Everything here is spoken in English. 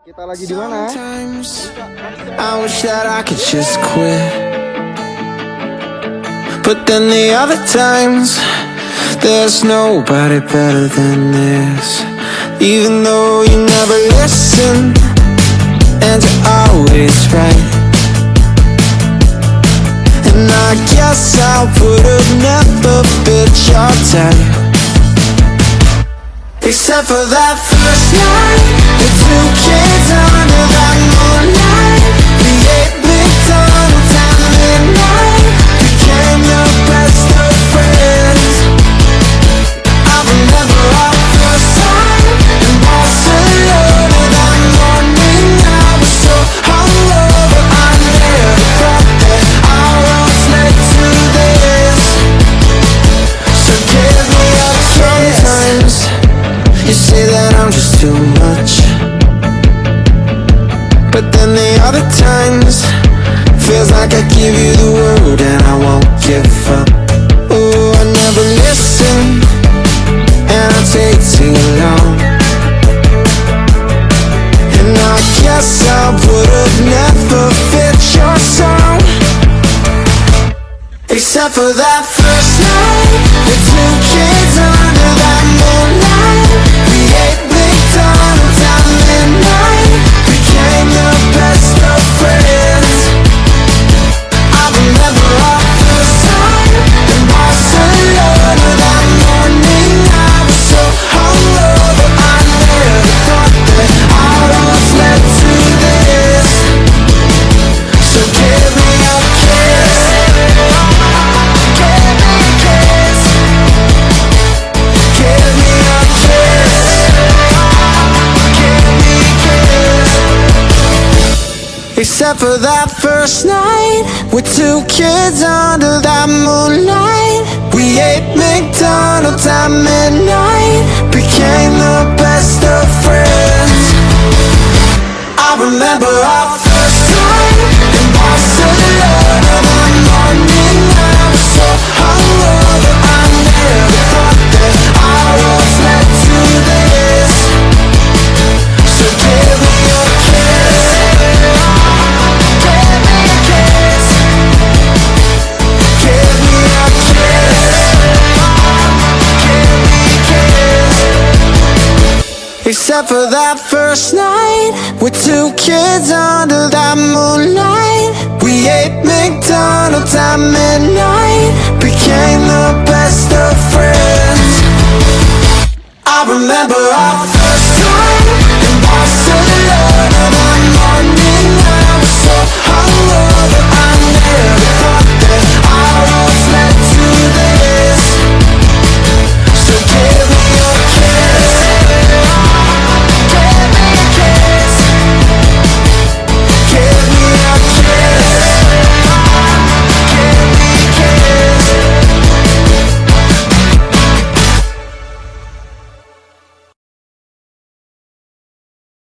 Kita lagi di mana? I wish that I could just quit, but then the other times there's nobody better than this. Even though you never listen and you're always right, and I guess I would've never bit your type, except for that first night with two kids under that moonlight. We ate McDonald's at midnight, became the best of friends. I remember our first time in Barcelona. That morning I was so hungover, I never thought that our roads led to this. So give me a kiss. Sometimes you say that I'm just too much, but then the other times feels like I give you the word and I won't give up. Oh, I never listen and I take too long, and I guess I would've never fit your song, except for that first night with two kids under that moonlight. We ate McDonald's at midnight, became the best of friends. I remember our first time in Barcelona. That morning I was so hungover, I never thought that our roads led to this. So give me a kiss, give me a kiss, give me a kiss, give me a kiss. Except for that first night with two kids under that moonlight. We ate McDonald's at midnight, became the best of friends. I remember our first time in Barcelona. That morning I was so hungover, I never thought that our roads led to this. So give me a kiss, give me a kiss, give me a kiss, give me a kiss. Except for that first night with two kids under that moonlight. We ate McDonald's at midnight, became the best of friends. I remember our